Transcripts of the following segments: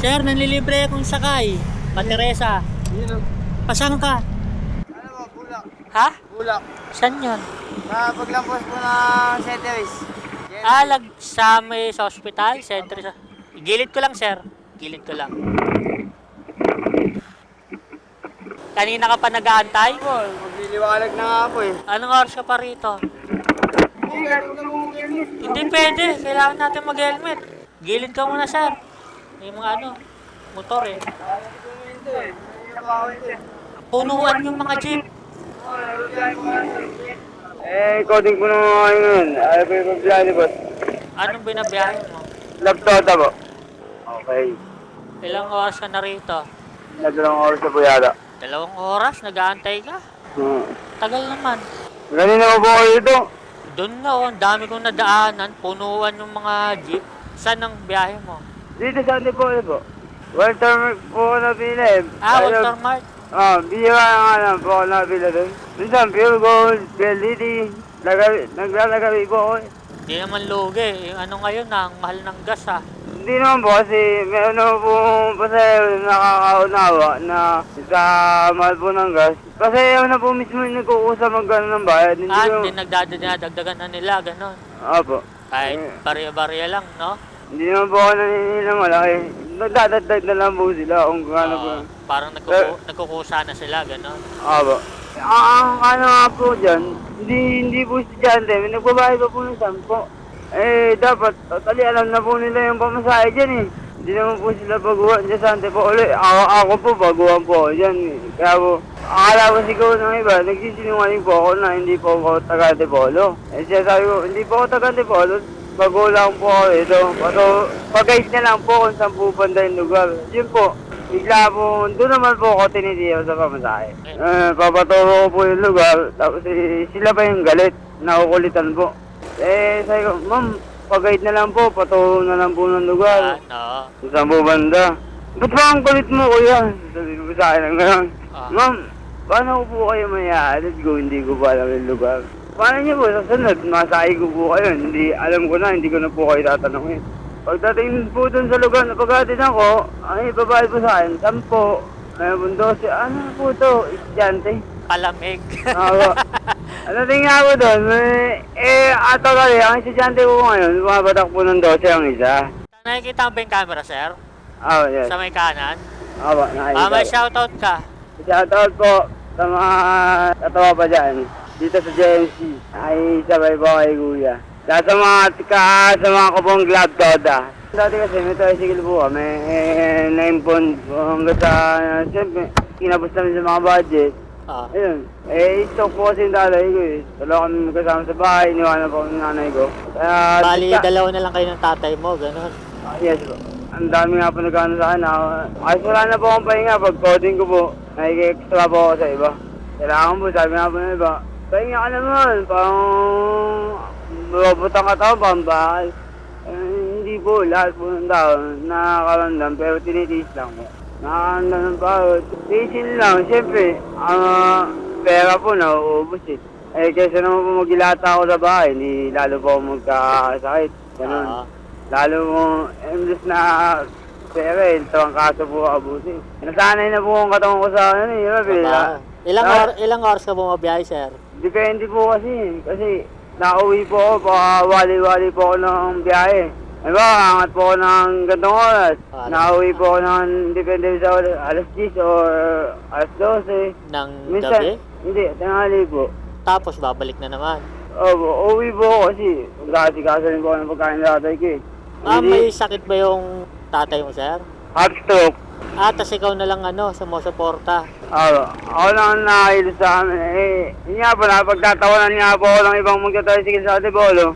Sir, nanlilibre akong sakay. Pa Teresa. Yun o. Pasang ka? Ano ba, bulak? Ha? Bulak. Saan yun? Sa paglampos po ng Ceteris. Sa may sa hospital, center sa... Gilid ko lang, sir. Gilid ko lang. Kanina ka pa nag-aantay? Ako, magliliwanag na nga po eh. Anong oras ka pa rito? Hindi pwede. Kailangan natin mag-helmet. Gilid ka muna, sir. May mga motor eh. Punuan yung mga jeep. Coding po naman mga yun. Ayaw po yung pagbilali boss. Anong binabiyahe mo? Laptota po. Okay. Ilang oras ka na rito? Nagdalang oras na po yata. 2 oras? Nag-aantay ka? Tagal naman. Ganun na po kayo dito. Doon na ang dami kong nadaanan. Punuan yung mga jeep. Saan ang biyahe mo? Dito sa Antipolo po. Walter po na pila eh. Walter Mart. Bihira na nga lang po ako napila doon. Minsan, pure gold, LED, naglalagabi po ako eh. Hindi naman lugi. Yung ngayon ang mahal ng gas ha. Hindi naman po kasi meron naman po pasahero na nakakaunawa na sa mahal po ng gas. Kasi na po mismo yung nagkukusa mag-ano ng bayad. Hindi nagdadagdagan na nila, gano'n. Opo. Kahit bariya-bariya lang, no? Hindi naman po ako naninilang ng malaki. Nagdadagdag na lang po sila kung kano po. Parang nagkukusa na sila, gano'n. Opo. Ang ano nga po dyan, hindi po estudyante, may nagbabayad pa po ng 10. Dapat, totally alam na po nila yung pamasahe dyan eh. Hindi naman po sila baguhan dyan sa Antipolo. Ako po, baguhan po ako dyan. Kaya po, akala ko siguro ng iba, nagsisinungaling po ako na hindi po ako taga Antipolo. Siya sabi ko, hindi po ako taga Antipolo, bago lang po ako ito. Pag-guide na lang po kung saan po banda yung lugar. Yun po, bigla po, doon naman po ako tinitiyaw sa pamasahe. Papaturo ko po yung lugar, tapos sila pa yung galit, nakukulitan po. Sabi ko, ma'am, pag-guide na lang po, paturo na lang po ng lugar. Kung saan po banda. Ba't ba ang kulit mo, kuya? Sabi ko sa akin lang gano'n. Ma'am, paano ko po kayo mayaalit kung hindi ko pa alam yung lugar? Paano niyo po sa sunod, masahe ko po kayo. Hindi, alam ko na, hindi ko na po kayo tatanungin. Pagdating po dun sa lugar na pag-atin ako, ay babae po sa akin, 10. May mundo si, ano po to, estudyante. Palamig. Oo. Ano tingin ako doon, ato kali, ang estudyante ko ngayon, bumabatak po ng 12 ang isa. Nakikita mo ba yung camera, sir? Yes. Sa may kanan? Nakikita. May shoutout ka. Shoutout po sa mga katawa pa dyan, dito sa JMC. Ay, sabay po kay kuya. Sa mga kupong glove toda. Dati kasi may tricycle po kami, na-impon hanggang sa, siyempre, kinapos namin sa mga budget. Ayun. Stock po kasi yung tatay ko eh. Dalawa kami magkasama sa bahay, iniwanan po ng nanay ko. Bali, dalawa na lang kayo ng tatay mo, gano'n. Yes po. Ang dami nga po nagkano sa akin. Ayos wala na po akong pahinga. Pag coding ko po, nakikextra po ako sa iba. Kailangan po, sabi nga po ng iba, pahinga ka naman, parang mababutang ka tao, parang bakal. Hindi po, lahat po ng tao nakakaramdam, pero tinitiis lang po. Nakakaramdam ng pagod. Tiisin lang, siyempre, ang pera po nauubos eh. Kaysa naman po magilata ako sa bahay, hindi lalo po ako magkakasakit. Ganun. Lalo mo, imbes na pera eh, ito ang kaso po abusin. Nasanay na po ang katawan ko sa ano eh. Ilang oras ka bumabiyahe, sir? Depende po kasi nauwi po ako, wali-wali po ako ng biyahe. Diba, angat po ako ng gantong oras. Nauwi po ako ng, depende sa alas 10 or alas 12. Ng Minsan, gabi? Hindi, tanghali po. Tapos babalik na naman. Uwi po ako kasi magkakasikaso rin po ako ng pagkain ng tatay ko eh. May sakit ba yung tatay mo, sir? Heart stroke. Tas ikaw na lang sumusuporta. Ako lang nakahilo sa amin. Yun nga po, napagtatawanan nga po ako ng ibang magtatricycle sa Antipolo.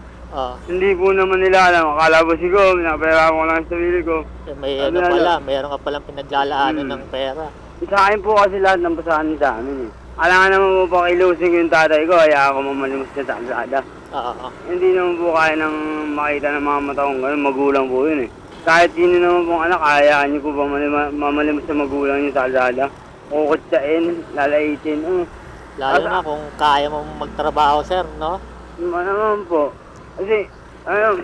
Hindi po naman nila alam. Akala po siguro, pinapera ko lang sa sarili ko. Mayroon ka palang pinaglalaanan ng pera. Sa akin po kasi lahat ng basahan sa amin eh. Alam nga naman po pakilusing yung tatay ko, kaya ako mamalimos na sa kalsada. Hindi naman po kaya nang makita ng mga mata kong gano'n, magulang po yun eh. Kahit sino naman pong anak, kaya niyo po ba mamalimos sa magulang niyo sa kalsada? Kukutsain, lalaitin. Lalo na kung kaya mo magtrabaho, sir, no? Naman po. Kasi Ayun,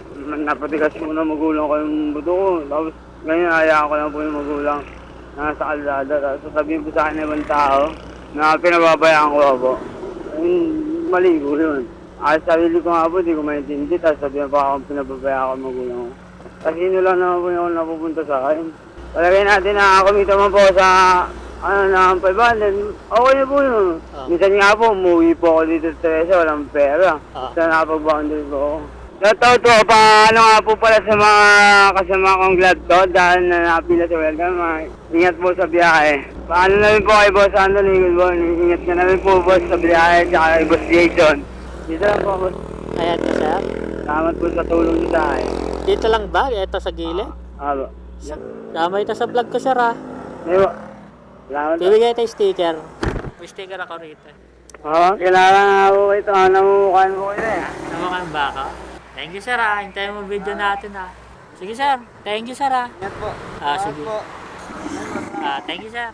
napatigas muna magulang ko yung buto ko. Tapos, ganyan, hayaan ko lang po yung magulang na nasa kalsada. Tapos sasabihin po sa akin ng ibang tao na pinababayaan ko po. Ayun, mali po yun. Sarili ko nga po, di ko maintindihan. Tapos sabihin pa ako pinababayaan ko yung magulang ko. Kasi yun lang naman po yung napupunta sa akin. Palagay natin na kumita mo po sa na 500, okay na po yun. Minsan nga po, umuwi po ako dito sa Teresa, walang pera. Sa napag-boundary po ako. Shoutout po, paano nga po pala sa mga kasama kong glad to dahil na napila sa welcome. Ingat po sa biyahe. Paano na rin po kay Boss Anthony, good morning. Ingat ka na rin po, Boss, sa biyahe tsaka kay Boss Jason. Dito lang po, Boss. Ayan ka, sir. Salamat po sa tulong niyo sa akin. Dito lang ba? Ito sa gilid? Aba. Damay ito sa vlog ko, sir, ha? Diba? Salamat po. Bibigay tayo sticker. May sticker ako rito. Oo, kailangan nga po ito. Namumukhaan po kayo eh. Namukan ba ako? Thank you, sir, ha? Hintayin mo video natin, ha? Sige, sir. Thank you, sir, ha? Ingat po. Sige. Thank you, sir.